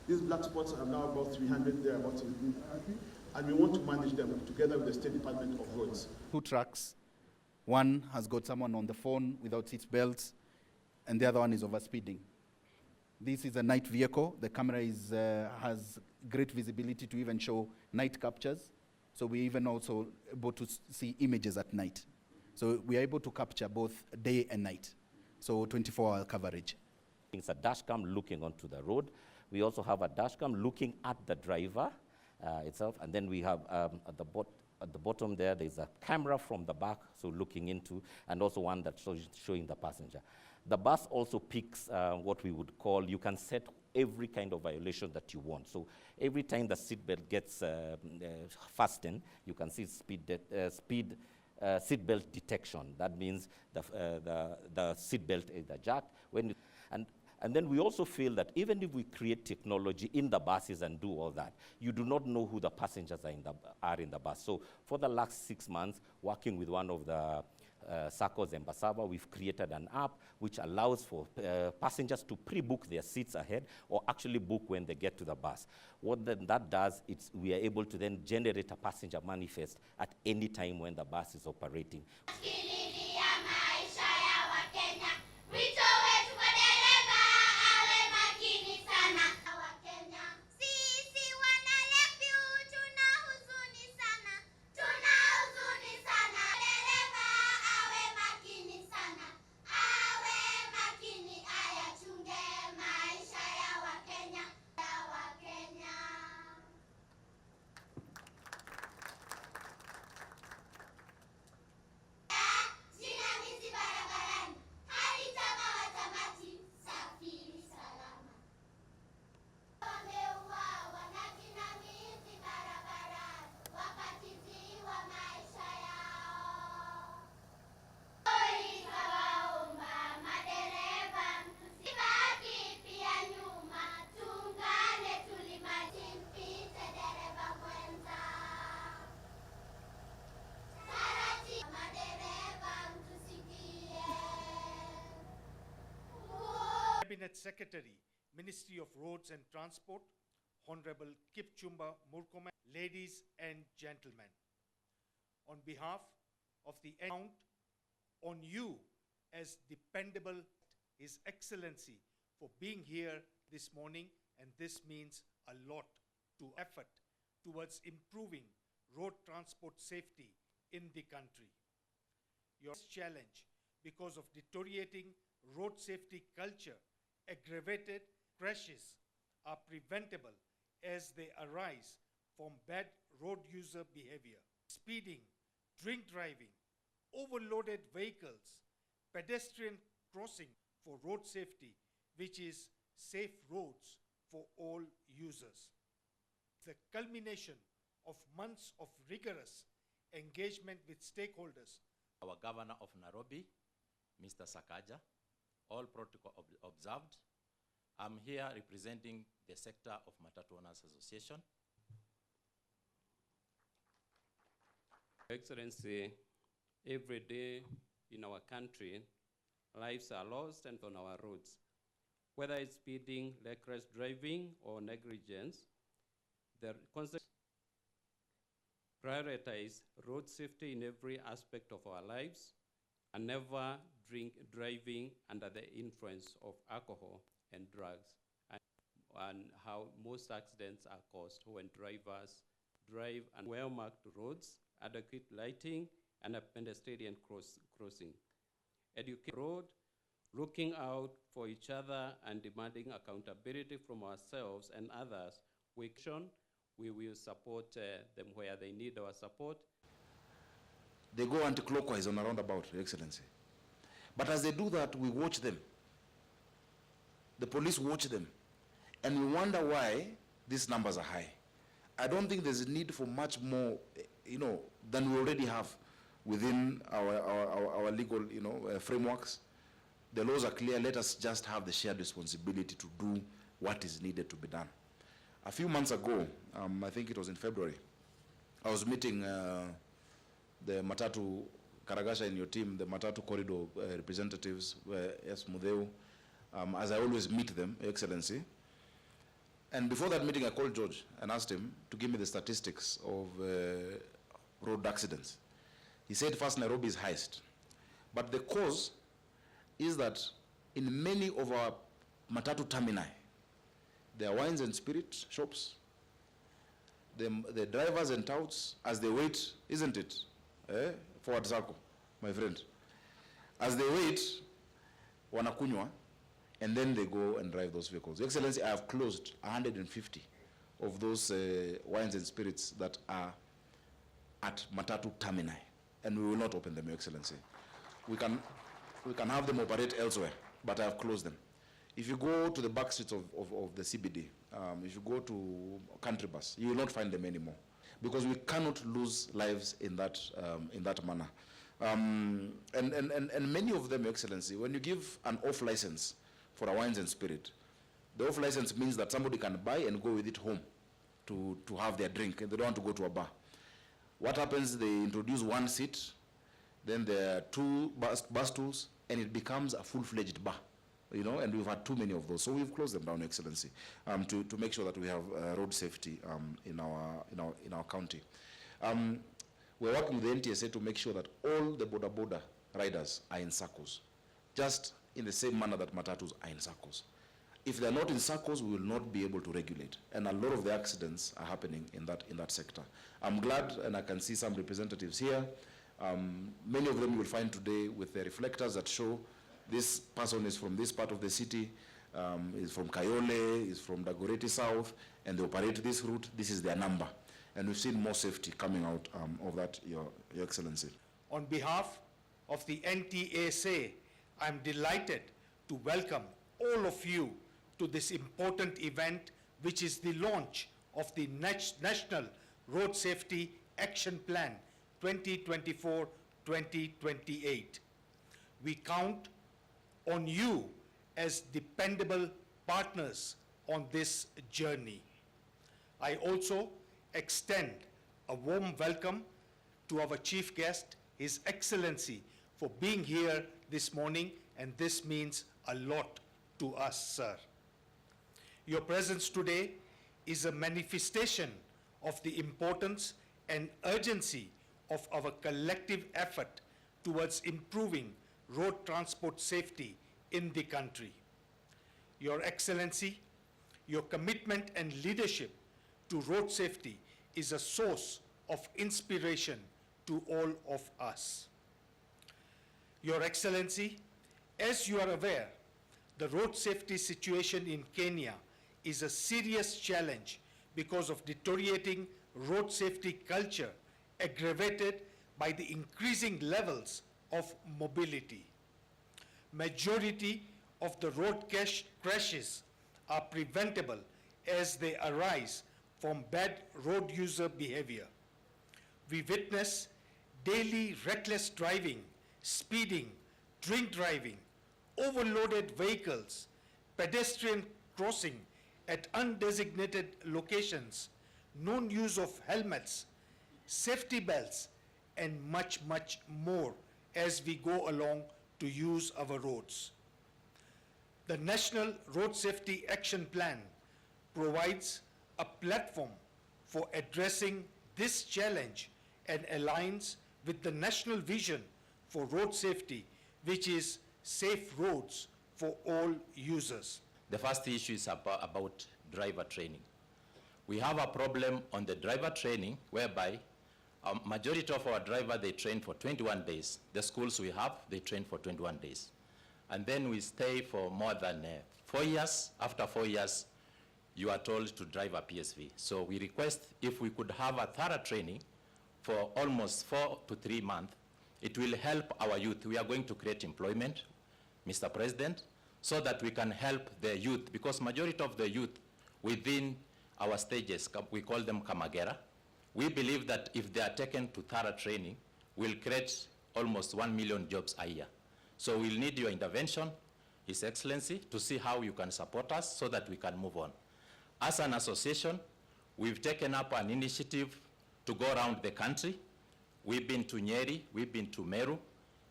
These black spots are now about 300 there, and we want to manage them together with the State Department of Roads. 2 trucks. One has got someone on the phone without seat belts, and the other one is overspeeding. This is a night vehicle. The camera has great visibility to even show night captures. So we even also able to see images at night. So we are able to capture both day and night. So 24-hour coverage. It's a dash cam looking onto the road. We also have a dash cam looking at the driver itself. And then we have at the bottom there's a camera from the back, so looking into, and also one that's showing the passenger. The bus also picks what we would call, you can set every kind of violation that you want. So every time the seatbelt gets fastened, you can see seatbelt detection. That means the seatbelt is jacked. And then we also feel that even if we create technology in the buses and do all that, you do not know who the passengers are in the bus. So for the last 6 months, working with one of the SACCOs in Embasava, we've created an app which allows for passengers to pre-book their seats ahead or actually book when they get to the bus. What then that does is we are able to then generate a passenger manifest at any time when the bus is operating. Cabinet Secretary, Ministry of Roads and Transport, Honorable Kipchumba Murkomen, ladies and gentlemen, on behalf of the account on you as dependable His Excellency for being here this morning, and this means a lot to effort towards improving road transport safety in the country. Your challenge because of deteriorating road safety culture, aggravated crashes are preventable as they arise from bad road user behavior, speeding, drink driving, overloaded vehicles, pedestrian crossing for road safety, which is safe roads for all users. The culmination of months of rigorous engagement with stakeholders. Our Governor of Nairobi, Mr. Sakaja, all protocol observed. I'm here representing the sector of MATATU Owners Association. Excellency, every day in our country, lives are lost and on our roads. Whether it's speeding, reckless driving, or negligence, the concept prioritize road safety in every aspect of our lives and never driving under the influence of alcohol and drugs, and how most accidents are caused when drivers drive on well-marked roads, adequate lighting, and a pedestrian crossing. Educate road, looking out for each other and demanding accountability from ourselves and others. We will support them where they need our support. They go anti-clockwise on a roundabout, Your Excellency. But as they do that, we watch them. The police watch them. And we wonder why these numbers are high. I don't think there's a need for much more, than we already have within our legal, frameworks. The laws are clear. Let us just have the shared responsibility to do what is needed to be done. A few months ago, I think it was in February, I was meeting the MATATU, Karagasha in your team, the MATATU corridor representatives, S. Mudeu, as I always meet them, Excellency. And before that meeting, I called George and asked him to give me the statistics of road accidents. He said first Nairobi is highest. But the cause is that in many of our Matatu termini, there are wines and spirit shops. The drivers and touts, as they wait, isn't it? Forward circle, my friend. As they wait, wanakunywa, and then they go and drive those vehicles. Your Excellency, I have closed 150 of those wines and spirits that are at Matatu termini, and we will not open them, Your Excellency. We can have them operate elsewhere, but I have closed them. If you go to the back streets of the CBD, if you go to country bus, you will not find them anymore, because we cannot lose lives in that manner. And many of them, Your Excellency, when you give an off license for a wines and spirit, the off license means that somebody can buy and go with it home to have their drink, and they don't want to go to a bar. What happens, they introduce one seat, then there are two bus stools, and it becomes a full-fledged bar. You know, and we've had too many of those, so we've closed them down, Your Excellency, to make sure that we have road safety in our county. We're working with the NTSA to make sure that all the border riders are in circles, just in the same manner that Matatus are in circles. If they're not in circles, we will not be able to regulate, and a lot of the accidents are happening in that sector. I'm glad, and I can see some representatives here. Many of them you will find today with the reflectors that show this person is from this part of the city, is from Kayole, is from Dagoretti South, and they operate this route. This is their number. And we've seen more safety coming out of that, Your Excellency. On behalf of the NTSA, I'm delighted to welcome all of you to this important event, which is the launch of the National Road Safety Action Plan 2024-2028. We count on you as dependable partners on this journey. I also extend a warm welcome to our chief guest, His Excellency, for being here this morning, and this means a lot to us, sir. Your presence today is a manifestation of the importance and urgency of our collective effort towards improving road transport safety in the country. Your Excellency, your commitment and leadership to road safety is a source of inspiration to all of us. Your Excellency, as you are aware, the road safety situation in Kenya is a serious challenge because of deteriorating road safety culture aggravated by the increasing levels of mobility. Majority of the road crashes are preventable as they arise from bad road user behavior. We witness daily reckless driving, speeding, drink driving, overloaded vehicles, pedestrian crossing at undesignated locations, non-use of helmets, safety belts, and much, much more as we go along to use our roads. The National Road Safety Action Plan provides a platform for addressing this challenge and aligns with the national vision for road safety, which is safe roads for all users. The first issue is about driver training. We have a problem on the driver training whereby a majority of our drivers, they train for 21 days. The schools we have, they train for 21 days. And then we stay for more than 4 years. After 4 years, you are told to drive a PSV. So we request if we could have a thorough training for almost 4 to 3 months. It will help our youth. We are going to create employment, Mr. President, so that we can help the youth, because majority of the youth within our stages, we call them Kamagera. We believe that if they are taken to thorough training, we'll create almost 1 million jobs a year. So we'll need your intervention, His Excellency, to see how you can support us so that we can move on. As an association, we've taken up an initiative to go around the country. We've been to Nyeri, we've been to Meru,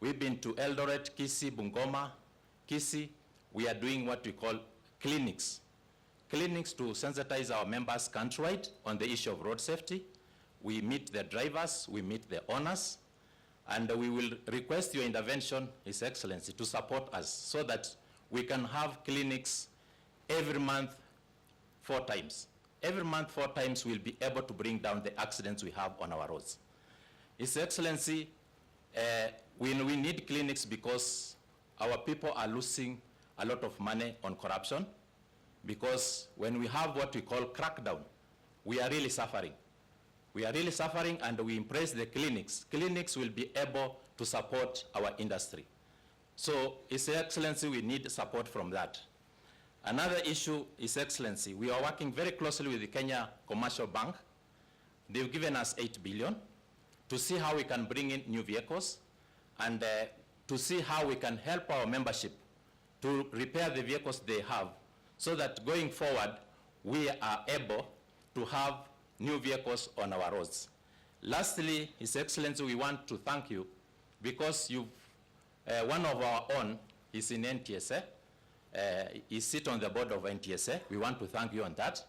we've been to Eldoret, Kisii, Bungoma, Kisii. We are doing what we call clinics clinics to sensitize our members countrywide on the issue of road safety. We meet the drivers, we meet the owners, and we will request your intervention, His Excellency, to support us so that we can have clinics every month 4 times. Every month 4 times we'll be able to bring down the accidents we have on our roads. His Excellency, we need clinics because our people are losing a lot of money on corruption, because when we have what we call crackdown, we are really suffering. We are really suffering, and we embrace the clinics. Clinics will be able to support our industry. So, His Excellency, we need support from that. Another issue, His Excellency, we are working very closely with the Kenya Commercial Bank. They've given us 8 billion to see how we can bring in new vehicles and to see how we can help our membership to repair the vehicles they have, so that going forward, we are able to have new vehicles on our roads. Lastly, His Excellency, we want to thank you because one of our own is in NTSA. He sits on the board of NTSA. We want to thank you on that.